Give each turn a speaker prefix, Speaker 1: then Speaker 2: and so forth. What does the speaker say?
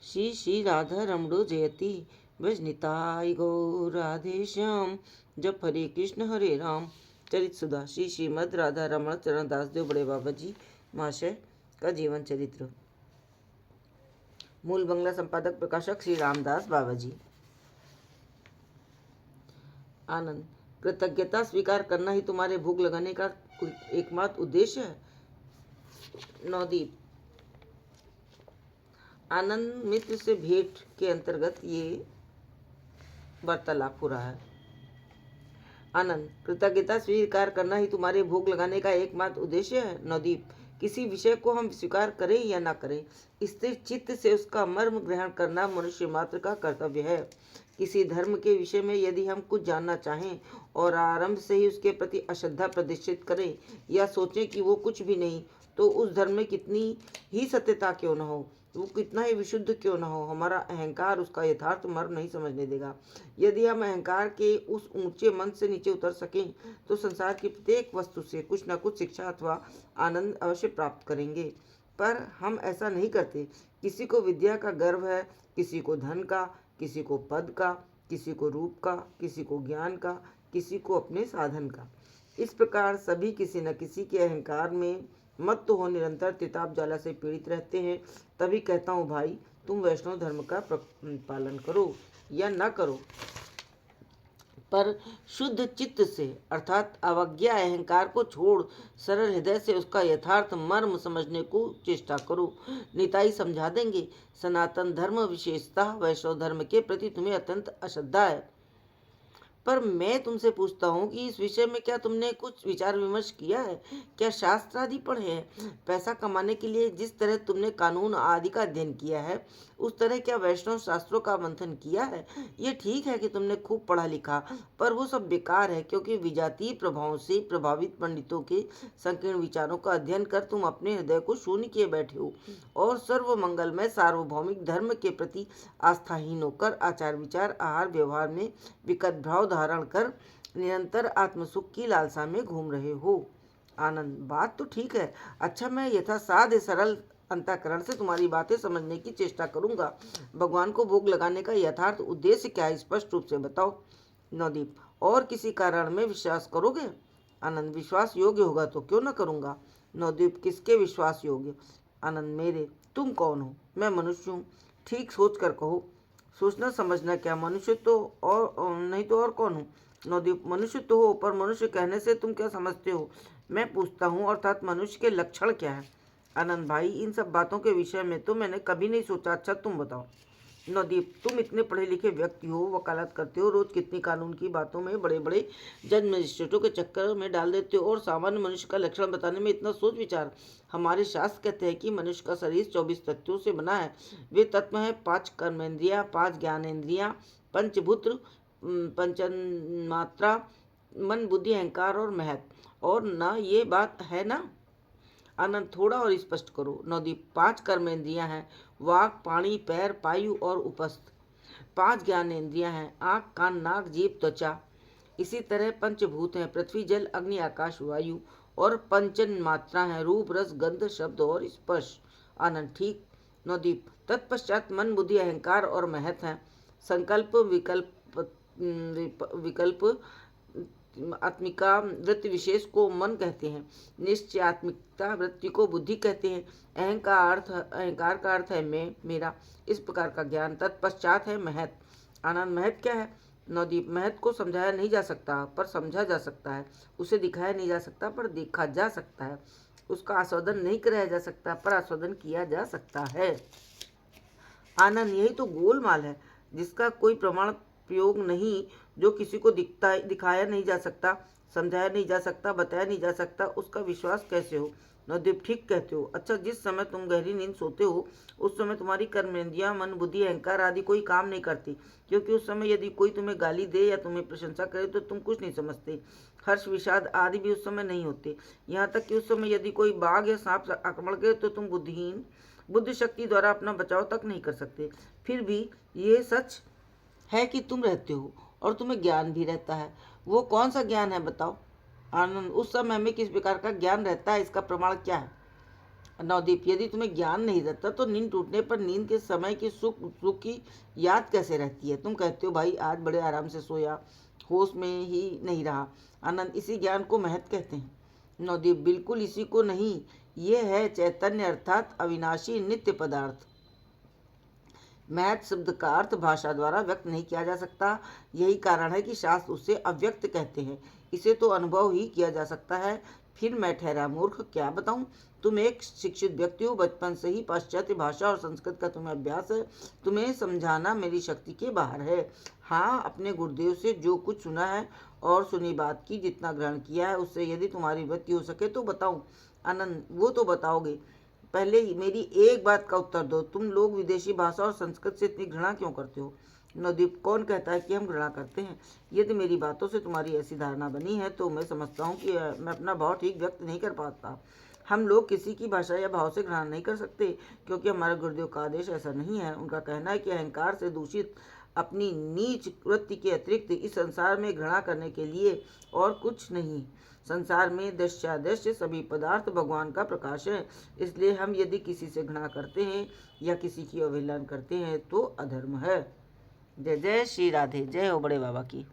Speaker 1: श्री श्री राधा रमणो जयति भजनिताय गौ राधे श्याम। जप हरे राम। चरित सुधा श्री श्रीमद राधा रमण चरण दासदेव बड़े बाबा जी महाशय का जीवन चरित्र। मूल बंगला संपादक प्रकाशक श्री रामदास बाबा जी। आनंद। कृतज्ञता स्वीकार करना ही तुम्हारे भोग लगाने का एकमात्र उद्देश्य है। नवदीप। आनंद मित्र से भेंट के अंतर्गत ये वार्तालाप हो रहा है। आनंद। कृतज्ञता स्वीकार करना ही तुम्हारे भोग लगाने का एकमात्र उद्देश्य है। नवदीप। किसी विषय को हम स्वीकार करें या ना करें, स्थिर चित्त से उसका मर्म ग्रहण करना मनुष्य मात्र का कर्तव्य है। किसी धर्म के विषय में यदि हम कुछ जानना चाहें और आरंभ से ही उसके प्रति अश्रद्धा प्रदर्शित करें या सोचें कि वो कुछ भी नहीं, तो उस धर्म में कितनी ही सत्यता क्यों न हो, वो कितना ही विशुद्ध क्यों न हो, हमारा अहंकार उसका यथार्थ मर्म नहीं समझने देगा। यदि हम अहंकार के उस ऊंचे मन से नीचे उतर सकें तो संसार की प्रत्येक वस्तु से कुछ न कुछ शिक्षा अथवा आनंद अवश्य प्राप्त करेंगे। पर हम ऐसा नहीं करते। किसी को विद्या का गर्व है, किसी को धन का, किसी को पद का, किसी को रूप का, किसी को ज्ञान का, किसी को अपने साधन का। इस प्रकार सभी किसी न किसी के अहंकार में मत तो हो निरंतर तिताब ज्वाला से पीड़ित रहते हैं। तभी कहता हूँ भाई, तुम वैष्णव धर्म का पालन करो या न करो, पर शुद्ध चित्त से अर्थात अवज्ञा अहंकार को छोड़ सरल हृदय से उसका यथार्थ मर्म समझने को चेष्टा करो। निताई समझा देंगे। सनातन धर्म विशेषतः वैष्णव धर्म के प्रति तुम्हें अत्यंत अश्रद्धा है। पर मैं तुमसे पूछता हूँ कि इस विषय में क्या तुमने कुछ विचार विमर्श किया है? क्या शास्त्र आदि पढ़े हैं? पैसा कमाने के लिए जिस तरह तुमने कानून आदि का अध्ययन किया है, उस तरह क्या वैष्णव शास्त्रों का मंथन किया है? ये ठीक है कि तुमने खूब पढ़ा लिखा, पर वो सब बेकार है, क्योंकि विजातीय प्रभावों से प्रभावित पंडितों के संकीर्ण विचारों का अध्ययन कर तुम अपने हृदय को शून्य किए बैठे हो और सर्व मंगलमय सार्वभौमिक धर्म के प्रति आस्थाहीन होकर आचार विचार आहार व्यवहार में विकट भाव धारण कर निरंतर आत्मसुख की लालसा में घूम रहे हो। आनंद। बात तो ठीक है। अच्छा, मैं यथासाध्य सरल अंतःकरण से तुम्हारी बातें समझने की चेष्टा करूंगा। भगवान को भोग लगाने का यथार्थ उद्देश्य क्या है, स्पष्ट रूप से बताओ। नवदीप। और किसी कारण में विश्वास करोगे? आनंद। विश्वास योग्य होगा तो क्यों न करूंगा। नवदीप। किसके विश्वास योग्य? आनंद। मेरे। तुम कौन हो? मैं मनुष्य हूँ। ठीक सोच कर कहो। सोचना समझना क्या, मनुष्य तो और नहीं तो और कौन हूँ? नवदीप। मनुष्य तो हो, पर मनुष्य कहने से तुम क्या समझते हो? मैं पूछता हूँ, अर्थात मनुष्य के लक्षण क्या है? आनंद। भाई, इन सब बातों के विषय में तो मैंने कभी नहीं सोचा। अच्छा, तुम बताओ। नवदीप। तुम इतने पढ़े लिखे व्यक्ति हो, वकालत करते हो, रोज कितनी कानून की बातों में बड़े बड़े जज मजिस्ट्रेटों के चक्कर में डाल देते हो और सामान्य मनुष्य का लक्षण बताने में इतना सोच विचार। हमारे शास्त्र कहते हैं कि मनुष्य का शरीर 24 तत्वों से बना है। वे तत्व हैं 5 कर्मेंद्रियां, 5 ज्ञानेन्द्रियां, पंचभूत, पंचमात्रा, मन, बुद्धि, अहंकार और महत। और ना ये बात है ना? आनंद। थोड़ा और स्पष्ट करो। नवदीप। 5 कर्मेंद्रियां हैं, वाक, पाणी, पैर, पायु और उपस्थ। 5 ज्ञानेन्द्रियां हैं, आँख, कान, नाक, जीभ, त्वचा। इसी तरह पंचभूत हैं, पृथ्वी, जल, अग्नि, आकाश, वायु। और पंचन मात्रा है, रूप, रस, गंध, शब्द और स्पर्श। आनंद। ठीक। नवदीप। तत्पश्चात मन, बुद्धि, अहंकार और महत हैं। संकल्प, विकल्प आत्मिका वृत्ति विशेष को मन कहते हैं। निश्चयात्मिकता वृत्ति को बुद्धि कहते हैं। अहंकार का अर्थ है मैं, मेरा। इस प्रकार का ज्ञान। तत्पश्चात है महत। आनंद। महत क्या है? नवदीप। महत को समझाया नहीं जा सकता, पर समझा जा सकता है। उसे दिखाया नहीं जा सकता, पर देखा जा सकता है। उसका आस्वादन नहीं कराया जा सकता, पर आस्वादन किया जा सकता है। आनंद। यही तो गोलमाल है, जिसका कोई प्रमाण प्रयोग नहीं, जो किसी को दिखाया नहीं जा सकता, समझाया नहीं जा सकता, बताया नहीं जा सकता, उसका विश्वास कैसे हो? नवदीप। ठीक कहते हो। अच्छा, जिस समय तुम गहरी नींद सोते हो, उस समय तुम्हारी कर्मेंद्रियां, मन, बुद्धि, अहंकार आदि कोई काम नहीं करती, क्योंकि उस समय यदि कोई तुम्हें गाली दे या तुम्हें प्रशंसा करे तो तुम कुछ नहीं समझते। हर्ष, विषाद आदि भी उस समय नहीं होते। यहाँ तक कि उस समय यदि कोई बाघ या सांप आक्रमण करे तो तुम बुद्धि शक्ति द्वारा अपना बचाव तक नहीं कर सकते। फिर भी ये सच है कि तुम रहते हो और तुम्हें ज्ञान भी रहता है। वो कौन सा ज्ञान है, बताओ। आनंद। उस समय में किस प्रकार का ज्ञान रहता है, इसका प्रमाण क्या है? नवदीप, यदि तुम्हें ज्ञान नहीं रहता तो नींद टूटने पर नींद के समय की सुख की याद कैसे रहती है? तुम कहते हो भाई आज बड़े आराम से सोया, होश में ही नहीं रहा। आनंद, इसी ज्ञान को महत्व कहते हैं। नवदीप, बिल्कुल इसी को नहीं, ये है चैतन्य अर्थात अविनाशी नित्य पदार्थ। महत शब्द का अर्थ भाषा द्वारा व्यक्त नहीं किया जा सकता। यही कारण है कि शास्त्र उसे अव्यक्त कहते हैं। इसे तो अनुभव ही किया जा सकता है। फिर मैं ठहरा मूर्ख, क्या बताऊं? तुम एक शिक्षित व्यक्ति हो, बचपन से ही पाश्चात्य भाषा और संस्कृत का तुम्हें अभ्यास है। तुम्हें समझाना मेरी शक्ति के बाहर है। हाँ, अपने गुरुदेव से जो कुछ सुना है और सुनी बात की जितना ग्रहण किया है, उससे यदि तुम्हारी वृत्ति हो सके तो बताऊं। आनंद, वो तो बताओगे, पहले ही मेरी एक बात का उत्तर दो। तुम लोग विदेशी भाषा और संस्कृत से इतनी घृणा क्यों करते हो? नवदीप, कौन कहता है कि हम घृणा करते हैं? यदि मेरी बातों से तुम्हारी ऐसी धारणा बनी है तो मैं समझता हूँ कि मैं अपना भाव ठीक व्यक्त नहीं कर पाता। हम लोग किसी की भाषा या भाव से घृणा नहीं कर सकते, क्योंकि हमारे गुरुदेव का आदेश ऐसा नहीं है। उनका कहना है कि अहंकार से दूषित अपनी नीच वृत्ति के अतिरिक्त इस संसार में घृणा करने के लिए और कुछ नहीं। संसार में दृश्यादृश्य सभी पदार्थ भगवान का प्रकाश है। इसलिए हम यदि किसी से घृणा करते हैं या किसी की अवहेलना करते हैं तो अधर्म है। जय जय श्री राधे। जय हो बड़े बाबा की।